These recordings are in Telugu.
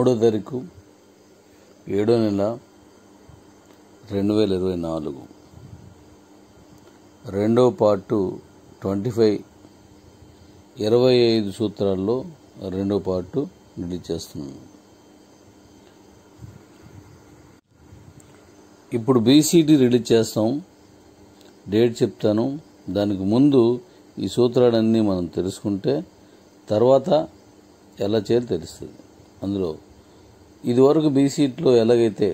3వ తారీఖు 7వ నెల 2024 రెండవ పార్టు 25 సూత్రాల్లో రెండవ పార్టు రిలీజ్ చేస్తున్నాను. ఇప్పుడు బీసీటీ రిలీజ్ చేస్తాం, డేట్ చెప్తాను. దానికి ముందు ఈ సూత్రాలన్నీ మనం తెలుసుకుంటే తర్వాత ఎలా చేయాలో తెలుస్తుంది. అందులో ఇదివరకు బీసీటీలో ఎలాగైతే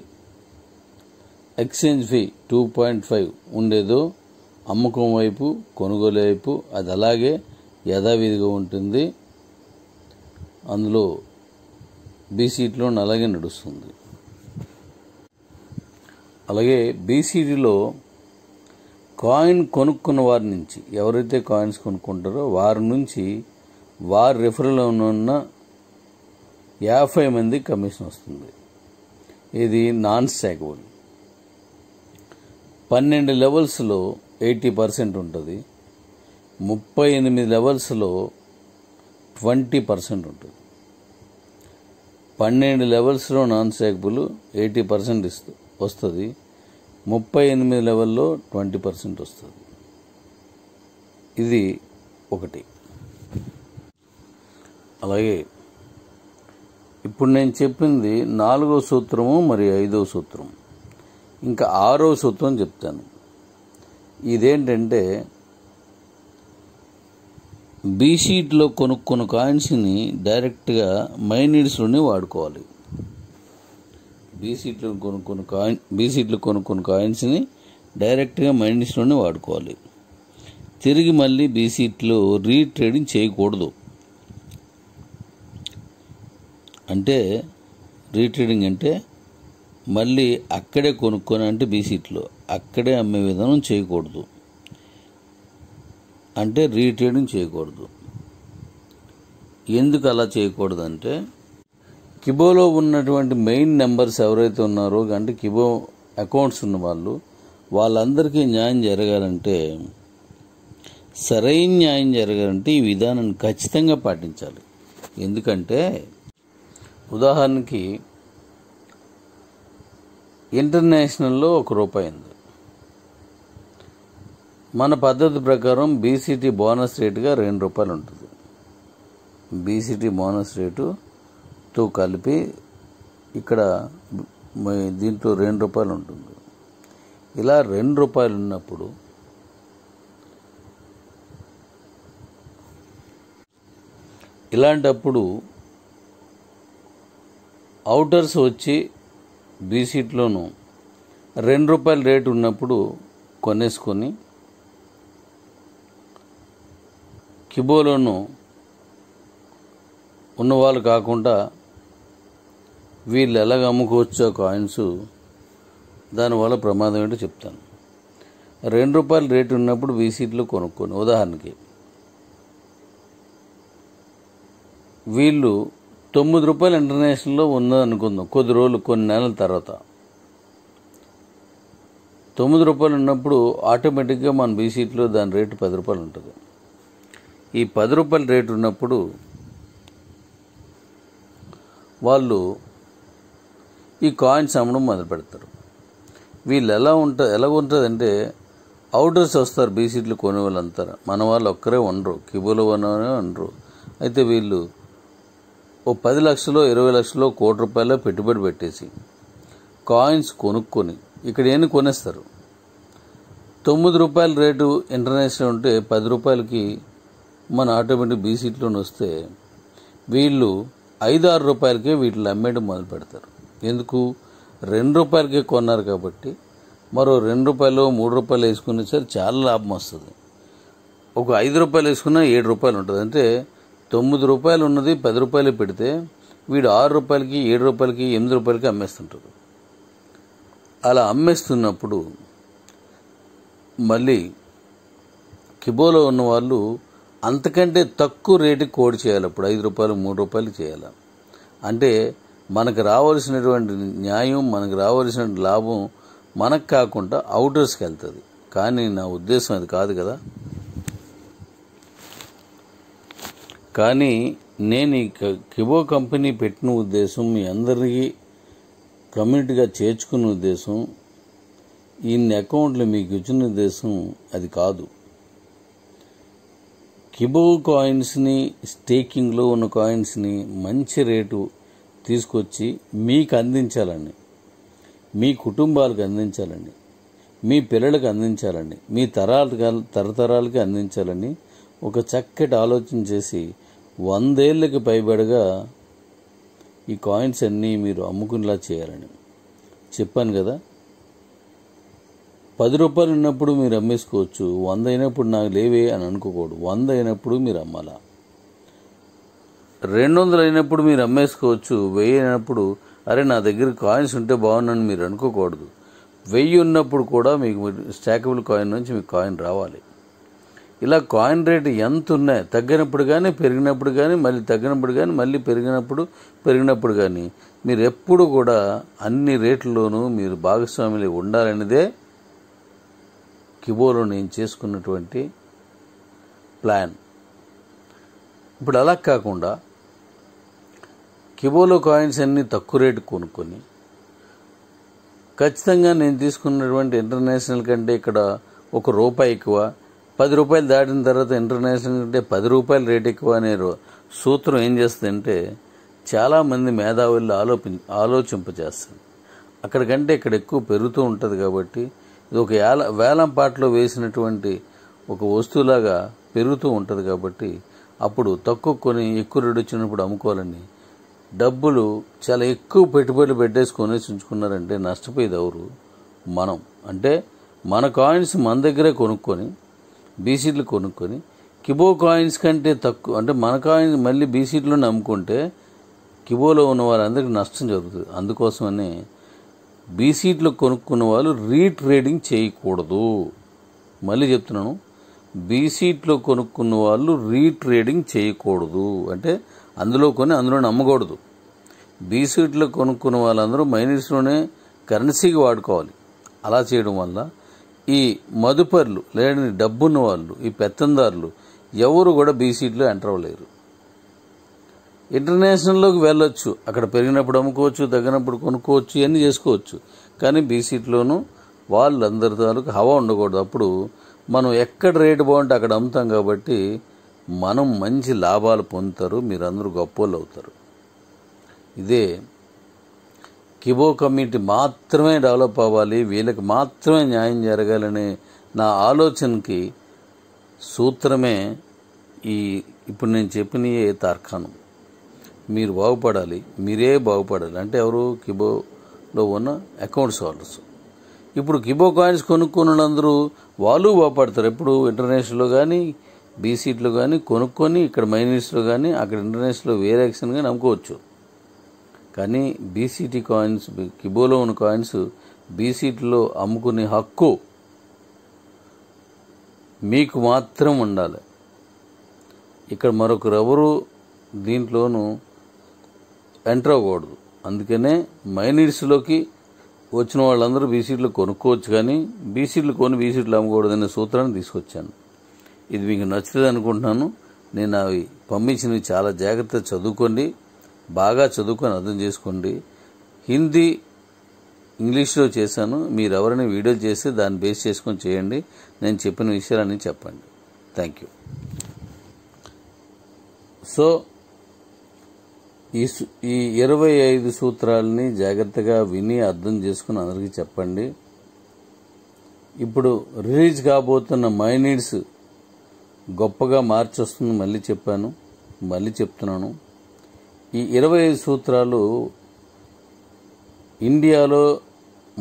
ఎక్స్చేంజ్ ఫీ 2.5 ఉండేదో అమ్మకం వైపు కొనుగోలు వైపు అది అలాగే యథావిధిగా ఉంటుంది. అందులో బీసీటీలో అలాగే నడుస్తుంది. అలాగే బీసీటీలో కాయిన్ కొనుక్కున్న వారి నుంచి, ఎవరైతే కాయిన్స్ కొనుక్కుంటారో వారి నుంచి వారి రిఫరల్లో ఉన్న 50 మంది కమిషన్ వస్తుంది. ఇది నాన్ స్టాకబుల్. 12 లెవెల్స్లో 80% ఉంటుంది. 38 లెవెల్స్లో 20% ఉంటుంది. 12 లెవెల్స్లో నాన్ స్టాకబుల్ 80% వస్తుంది. 38 లెవెల్లో 20% వస్తుంది. ఇది ఒకటి. అలాగే ఇప్పుడు నేను చెప్పింది 4వ సూత్రము మరియు 5వ సూత్రం, ఇంకా 6వ సూత్రం చెప్తాను. ఇదేంటంటే బీసీటీలో కొనుక్కున్న కాయిన్స్ని డైరెక్ట్గా మైనీడ్స్లోనే వాడుకోవాలి. బీసీటీలో కొనుక్కున్న కాయిన్స్ని డైరెక్ట్గా మైనీడ్స్లోనే వాడుకోవాలి. తిరిగి మళ్ళీ బీసీటీలో రీట్రేడింగ్ చేయకూడదు. అంటే రీట్రేడింగ్ అంటే మళ్ళీ అక్కడే కొనుక్కొని, అంటే బీసీటీలో అక్కడే అమ్మే విధానం చేయకూడదు. అంటే రీట్రేడింగ్ చేయకూడదు. ఎందుకు అలా చేయకూడదు అంటే కిబోలో ఉన్నటువంటి మెయిన్ నెంబర్స్ ఎవరైతే ఉన్నారో, అంటే కిబో అకౌంట్స్ ఉన్న వాళ్ళందరికీ న్యాయం జరగాలంటే, సరైన న్యాయం జరగాలంటే ఈ విధానాన్ని ఖచ్చితంగా పాటించాలి. ఎందుకంటే ఉదాహరణకి ఇంటర్నేషనల్లో ₹1 ఉంది. మన పద్ధతి ప్రకారం బీసీటీ బోనస్ రేటుగా ₹2 ఉంటుంది. బీసీటీ బోనస్ రేటుతో కలిపి ఇక్కడ దీంట్లో ₹2 ఉంటుంది. ఇలా ₹2 ఉన్నప్పుడు ఇలాంటప్పుడు అవుటర్స్ వచ్చి బీసీటీలోనూ ₹2 రేటు ఉన్నప్పుడు కొనేసుకొని కిబోలోనూ ఉన్నవాళ్ళు కాకుండా వీళ్ళు ఎలాగ అమ్ముకోవచ్చో కాయిన్స్, దానివల్ల ప్రమాదం ఏంటో చెప్తాను. ₹2 రేటు ఉన్నప్పుడు బీసీటీలో కొనుక్కొని, ఉదాహరణకి వీళ్ళు ₹9 ఇంటర్నేషనల్లో ఉన్నదనుకుందాం. కొద్ది రోజులు, కొన్ని నెలల తర్వాత ₹9 ఉన్నప్పుడు ఆటోమేటిక్గా మన బీసీటీలో దాని రేటు ₹10 ఉంటుంది. ఈ ₹10 రేటు ఉన్నప్పుడు వాళ్ళు ఈ కాయిన్స్ అమ్మడం మొదలు పెడతారు. వీళ్ళు ఎలా ఉంటుందంటే అవుటర్స్ వస్తారు బీసీటీలు కొనే వాళ్ళంతా. మన వాళ్ళు ఒక్కరే ఉండరు, కిబోలో ఉన్నవనే ఉండరు. అయితే వీళ్ళు ఓ 10 లక్షలు, 20 లక్షలు, ₹1,00,00,000 పెట్టుబడి పెట్టేసి కాయిన్స్ కొనుక్కొని ఇక్కడ ఏమి కొనేస్తారు. ₹9 రేటు ఇంటర్నేషనల్ ఉంటే ₹10కి మన ఆటోమేటిక్ బీసీటీలోని వస్తే వీళ్ళు ₹5-6కే వీటిని అమ్మేయడం మొదలు పెడతారు. ఎందుకు? ₹2కే కొన్నారు కాబట్టి. మరో ₹2, ₹3 వేసుకున్నా సరే చాలా లాభం వస్తుంది. ఒక ₹5 వేసుకున్నా ₹7 ఉంటుంది. అంటే ₹9 ఉన్నది ₹10 పెడితే వీడు ₹6కి, ₹7కి, ₹8కి అమ్మేస్తుంటారు. అలా అమ్మేస్తున్నప్పుడు మళ్ళీ కిబోలో ఉన్న వాళ్ళు అంతకంటే తక్కువ రేటుకి కోడ్ చేయాలి. అప్పుడు ₹5, ₹3 చేయాలి. అంటే మనకు రావాల్సినటువంటి న్యాయం, మనకు రావాల్సిన లాభం మనకు కాకుండా అవుటర్స్కి వెళ్తుంది. కానీ నా ఉద్దేశం అది కాదు కదా. కానీ నేను ఈ కిబో కంపెనీ పెట్టిన ఉద్దేశం మీ అందరికీ కమ్యూనిటీగా చేర్చుకున్న ఉద్దేశం, ఇన్ని అకౌంట్లు మీకు ఇచ్చిన ఉద్దేశం అది కాదు. కిబో కాయిన్స్ని, స్టేకింగ్లో ఉన్న కాయిన్స్ని మంచి రేటు తీసుకొచ్చి మీకు అందించాలండి, మీ కుటుంబాలకు అందించాలండి, మీ పిల్లలకు అందించాలండి, మీ తరతరాలకి అందించాలని ఒక చక్కటి ఆలోచన చేసి 100 ఏళ్ళకి పైబడిగా ఈ కాయిన్స్ అన్నీ మీరు అమ్ముకునేలా చేయాలని చెప్పాను కదా. 10 రూపాయలు ఉన్నప్పుడు మీరు అమ్మేసుకోవచ్చు, 100 అయినప్పుడు నాకు లేవే అని అనుకోకూడదు. 100 అయినప్పుడు మీరు అమ్మాలా. 200 అయినప్పుడు మీరు అమ్మేసుకోవచ్చు, 1000 అయినప్పుడు అరే నా దగ్గర కాయిన్స్ ఉంటే బాగున్నాను మీరు అనుకోకూడదు. 1000 ఉన్నప్పుడు కూడా మీకు స్టాకబుల్ కాయిన్ నుంచి మీకు కాయిన్ రావాలి. ఇలా కాయిన్ రేటు ఎంత ఉన్నాయి, తగ్గినప్పుడు కానీ పెరిగినప్పుడు కానీ మళ్ళీ తగ్గినప్పుడు కానీ మళ్ళీ పెరిగినప్పుడు కానీ మీరు ఎప్పుడు కూడా అన్ని రేట్లలోనూ మీరు భాగస్వాములు ఉండాలనేదే కిబోలో నేను చేసుకున్నటువంటి ప్లాన్. ఇప్పుడు అలా కాకుండా కిబోలో కాయిన్స్ అన్నీ తక్కువ రేటు కొనుక్కొని ఖచ్చితంగా నేను తీసుకున్నటువంటి ఇంటర్నేషనల్ కంటే ఇక్కడ ₹1 ఎక్కువ, 10 రూపాయలు దాటిన తర్వాత ఇంటర్నేషనల్ కంటే 10 రూపాయల రేట్ ఎక్కువ అనే సూత్రం ఏం చేస్తుందంటే చాలామంది మేధావులు ఆలోచింపజేస్తుంది. అక్కడికంటే ఇక్కడ ఎక్కువ పెరుగుతూ ఉంటుంది కాబట్టి ఇది ఒక వేలం పాటలో వేసినటువంటి ఒక వస్తువులాగా పెరుగుతూ ఉంటుంది కాబట్టి అప్పుడు తక్కువ కొని ఎక్కువ రేటు వచ్చినప్పుడు అమ్ముకోవాలని డబ్బులు చాలా ఎక్కువ పెట్టుబడులు పెట్టేసుకొని ఉంచుకున్నారంటే నష్టపోయేది ఎవరు? మనం. అంటే మన కాయిన్స్ మన దగ్గరే కొనుక్కొని బీసీట్లు కొనుక్కొని కిబో కాయిన్స్ కంటే తక్కువ అంటే మన కాయిన్స్ మళ్ళీ బీసీట్లోనే అమ్ముకుంటే కిబోలో ఉన్న వారందరికీ నష్టం జరుగుతుంది. అందుకోసమని బీసీట్లో కొనుక్కున్న వాళ్ళు రీట్రేడింగ్ చేయకూడదు. మళ్ళీ చెప్తున్నాను, బీసీట్లో కొనుక్కున్న వాళ్ళు రీట్రేడింగ్ చేయకూడదు. అంటే అందులో కొని అందులోనే అమ్మకూడదు. బీసీట్లో కొనుక్కున్న వాళ్ళందరూ మైనీస్లోనే కరెన్సీగా వాడుకోవాలి. అలా చేయడం వల్ల ఈ మదుపర్లు లేని డబ్బున్న వాళ్ళు, ఈ పెత్తందారులు ఎవరు కూడా బీసీట్లో ఎంటర్ అవ్వలేరు. ఇంటర్నేషనల్లోకి వెళ్ళొచ్చు, అక్కడ పెరిగినప్పుడు అమ్ముకోవచ్చు, తగ్గినప్పుడు కొనుక్కోవచ్చు, ఇవన్నీ చేసుకోవచ్చు. కానీ బీసీట్లోనూ వాళ్ళందరి తాలూకు హవా ఉండకూడదు. అప్పుడు మనం ఎక్కడ రేటు బాగుంటే అక్కడ అమ్ముతాం కాబట్టి మనం మంచి లాభాలు పొందుతారు, మీరందరూ గొప్పోళ్ళు అవుతారు. ఇదే కిబో కమ్యూనిటీ మాత్రమే డెవలప్ అవ్వాలి, వీళ్ళకి మాత్రమే న్యాయం జరగాలనే నా ఆలోచనకి సూత్రమే ఇప్పుడు నేను చెప్పినయే తార్కాణం. మీరు బాగుపడాలి, మీరే బాగుపడాలి. అంటే ఎవరు? కిబోలో ఉన్న అకౌంట్స్ హోల్డర్స్. ఇప్పుడు కిబో కాయిన్స్ కొనుక్కున్న వాళ్ళందరూ వాళ్ళు బాగుపడతారు. ఎప్పుడు? ఇంటర్నేషనల్లో కానీ బీసీట్లో కానీ కొనుక్కొని ఇక్కడ మైనీస్లో కానీ అక్కడ ఇంటర్నేషనల్లో వేరే యాక్షన్ కానీ అమ్ముకోవచ్చు. కానీ బీసీటీ కాయిన్స్, కిబోలో ఉన్న కాయిన్స్ బీసీటీలో అమ్ముకునే హక్కు మీకు మాత్రం ఉండాలి. ఇక్కడ మరొకరు ఎవరు దీంట్లోనూ ఎంటర్ అవ్వకూడదు. అందుకనే మైనీడ్స్లోకి వచ్చిన వాళ్ళందరూ బీసీట్లు కొనుక్కోవచ్చు, కానీ బీసీట్లు కొని బీసీట్లు అమ్మకూడదనే సూత్రాన్ని తీసుకొచ్చాను. ఇది మీకు నచ్చుతుంది అనుకుంటున్నాను. నేను అవి పంపించినవి చాలా జాగ్రత్తగా చదువుకోండి, బాగా చదువుకొని అర్థం చేసుకోండి. హిందీ, ఇంగ్లీష్లో చేశాను. మీరు ఎవరైనా వీడియో చేస్తే దాన్ని బేస్ చేసుకొని చేయండి. నేను చెప్పిన విషయాలన్నీ చెప్పండి. Thank you. సో ఈ 25 సూత్రాలని జాగ్రత్తగా విని అర్థం చేసుకుని అందరికీ చెప్పండి. ఇప్పుడు రిలీజ్ కాబోతున్న మైనీడ్స్ గొప్పగా మార్చొస్తుంది. మళ్ళీ చెప్పాను, మళ్ళీ చెప్తున్నాను. ఈ 25 సూత్రాలు ఇండియాలో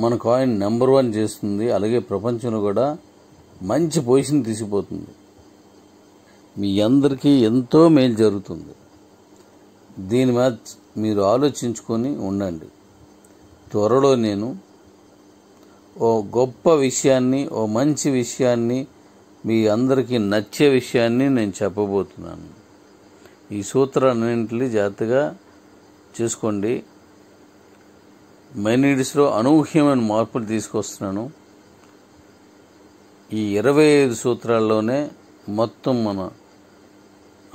మన కాయిన్ నెంబర్ 1 చేస్తుంది. అలాగే ప్రపంచంలో కూడా మంచి పొజిషన్ తీసుకుపోతుంది. మీ అందరికీ ఎంతో మేలు జరుగుతుంది. దీని మీద మీరు ఆలోచించుకొని ఉండండి. త్వరలో నేను ఓ గొప్ప విషయాన్ని, ఓ మంచి విషయాన్ని, మీ అందరికీ నచ్చే విషయాన్ని నేను చెప్పబోతున్నాను. ఈ సూత్రాలన్నింటినీ జాగ్రత్తగా చేసుకోండి. మైనీడ్స్లో అనూహ్యమైన మార్పులు తీసుకొస్తున్నాను. ఈ 25 సూత్రాల్లోనే మొత్తం మన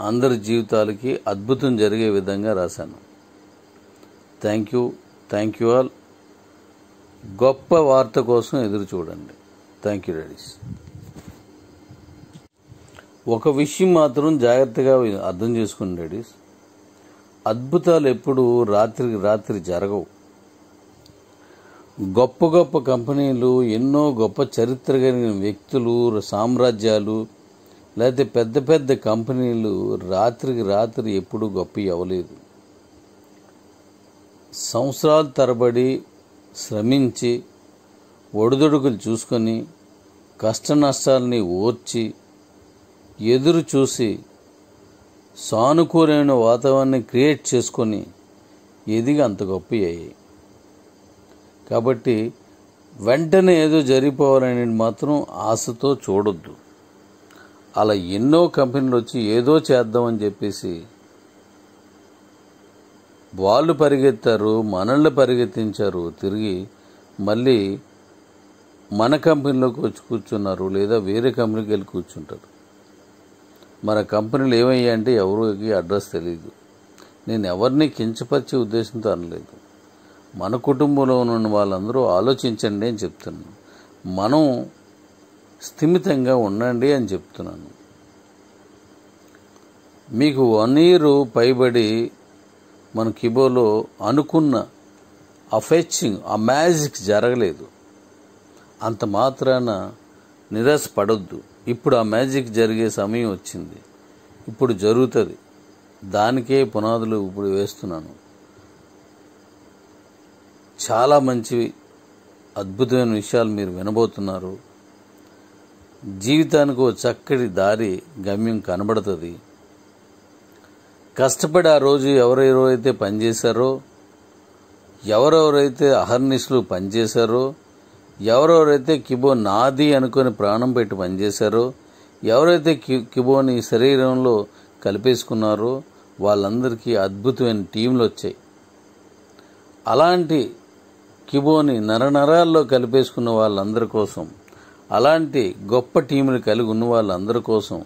అందరి జీవితాలకి అద్భుతం జరిగే విధంగా రాశాను. Thank you all. గొప్ప వార్త కోసం ఎదురు చూడండి. Thank you daddy's. ఒక విషయం మాత్రం జాగ్రత్తగా అర్థం చేసుకోండి డాడీస్, అద్భుతాలు ఎప్పుడు రాత్రికి రాత్రి జరగవు. గొప్ప గొప్ప కంపెనీలు, ఎన్నో గొప్ప చరిత్ర కలిగిన వ్యక్తులు, సామ్రాజ్యాలు, లేకపోతే పెద్ద పెద్ద కంపెనీలు రాత్రికి రాత్రి ఎప్పుడు గొప్ప అవ్వలేదు. సంవత్సరాల తరబడి శ్రమించి ఒడిదుడుకులు చూసుకొని కష్ట నష్టాలని ఓర్చి ఎదురు చూసి సానుకూలమైన వాతావరణాన్ని క్రియేట్ చేసుకొని ఎదిగి అంత గొప్ప అయ్యాయి. కాబట్టి వెంటనే ఏదో జరిగిపోవాలని మాత్రం ఆశతో చూడొద్దు. అలా ఎన్నో కంపెనీలు వచ్చి ఏదో చేద్దామని చెప్పేసి వాళ్ళు పరిగెత్తారు, మనల్ని పరిగెత్తించారు, తిరిగి మళ్ళీ మన కంపెనీలోకి వచ్చి కూర్చున్నారు, లేదా వేరే కంపెనీకి వెళ్ళి కూర్చుంటారు. మన కంపెనీలు ఏమయ్యాయంటే ఎవరికి అడ్రస్ తెలియదు. నేను ఎవరిని కించపరిచే ఉద్దేశంతో అనలేదు. మన కుటుంబంలో ఉన్న వాళ్ళందరూ ఆలోచించండి అని చెప్తున్నాను. మనం స్థిమితంగా ఉండండి అని చెప్తున్నాను. మీకు 1 year పైబడి మన కిబోలో అనుకున్న ఆ ఫెచ్చింగ్, ఆ మ్యాజిక్ జరగలేదు. అంత మాత్రాన నిరాశ పడొద్దు. ఇప్పుడు ఆ మ్యాజిక్ జరిగే సమయం వచ్చింది, ఇప్పుడు జరుగుతుంది. దానికే పునాదులు ఇప్పుడు వేస్తున్నాను. చాలా మంచి అద్భుతమైన విషయాలు మీరు వినబోతున్నారు. జీవితానికి ఓ చక్కటి దారి, గమ్యం కనబడుతుంది. కష్టపడి ఆ రోజు ఎవరెవరైతే పనిచేశారో, ఎవరెవరైతే అహర్నిశలు పనిచేశారో, ఎవరెవరైతే కిబో నాది అనుకుని ప్రాణం పెట్టి పనిచేశారో, ఎవరైతే కిబోని శరీరంలో కలిపేసుకున్నారో వాళ్ళందరికీ అద్భుతమైన టీంలు వచ్చాయి. అలాంటి కిబోని నరనరాల్లో కలిపేసుకున్న వాళ్ళందరి కోసం, అలాంటి గొప్ప టీంలు కలిగి ఉన్న వాళ్ళందరి కోసం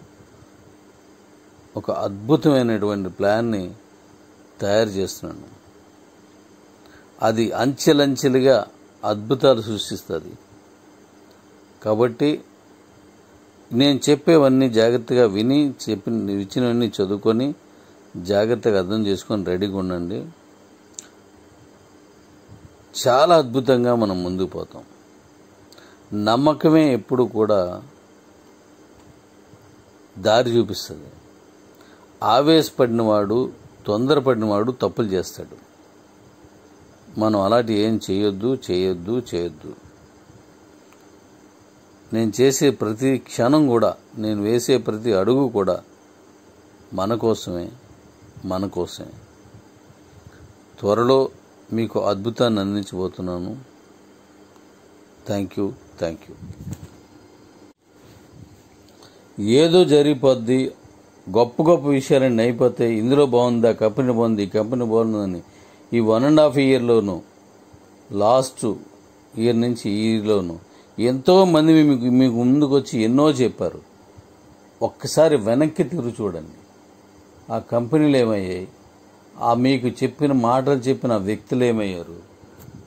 ఒక అద్భుతమైనటువంటి ప్లాన్ని తయారు చేస్తున్నాను. అది అంచెలంచెలుగా అద్భుతాలు సృష్టిస్తుంది. కాబట్టి నేను చెప్పేవన్నీ జాగ్రత్తగా విని, ఇచ్చినవన్నీ చదువుకొని జాగ్రత్తగా అర్థం చేసుకొని రెడీగా ఉండండి. చాలా అద్భుతంగా మనం ముందుకు పోతాం. నమ్మకమే ఎప్పుడు కూడా దారి చూపిస్తుంది. ఆవేశపడినవాడు, తొందరపడినవాడు తప్పులు చేస్తాడు. మనం అలాంటి ఏం చేయొద్దు. నేను చేసే ప్రతి క్షణం కూడా, నేను వేసే ప్రతి అడుగు కూడా మన కోసమే. త్వరలో మీకు అద్భుతాన్ని అందించబోతున్నాను. Thank you. ఏదో జరిగిపోద్ది, గొప్ప విషయాలన్నీ అయిపోతాయి. ఇందులో బాగుంది, ఆ కంపెనీ బాగుంది, ఈ కంపెనీ బాగుందని ఈ 1.5 yearలోనూ, లాస్ట్ ఇయర్ నుంచి ఈ ఇయర్లోనూ ఎంతోమంది మీకు ముందుకు వచ్చి ఎన్నో చెప్పారు. ఒక్కసారి వెనక్కి తిరిగి చూడండి. ఆ కంపెనీలు ఏమయ్యాయి, ఆ మీకు చెప్పిన మాటలు చెప్పిన వ్యక్తులు ఏమయ్యారు,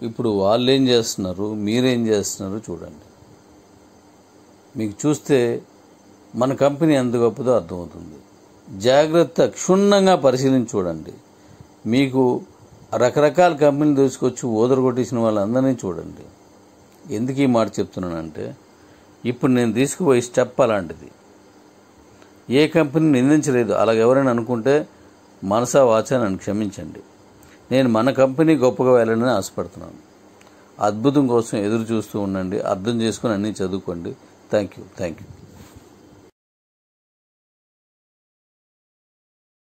ఇప్పుడు వాళ్ళు ఏం చేస్తున్నారు, మీరేం చేస్తున్నారు చూడండి. మీకు చూస్తే మన కంపెనీ ఎంత గొప్పదో అర్థమవుతుంది. జాగ్రత్త క్షుణ్ణంగా పరిశీలించి చూడండి. మీకు రకరకాల కంపెనీలు తీసుకొచ్చి ఓదరగొట్టేసిన వాళ్ళందరినీ చూడండి. ఎందుకు ఈ మాట చెప్తున్నానంటే, ఇప్పుడు నేను తీసుకుపోయే స్టెప్ అలాంటిది. ఏ కంపెనీ నిందించలేదు. అలాగ ఎవరైనా అనుకుంటే మనసా వాచా నన్ను క్షమించండి. నేను మన కంపెనీ గొప్పగా వెళ్ళాలని ఆశపడుతున్నాను. అద్భుతం కోసం ఎదురు చూస్తూ ఉండండి. అర్థం చేసుకుని అన్నీ చదువుకోండి. Thank you.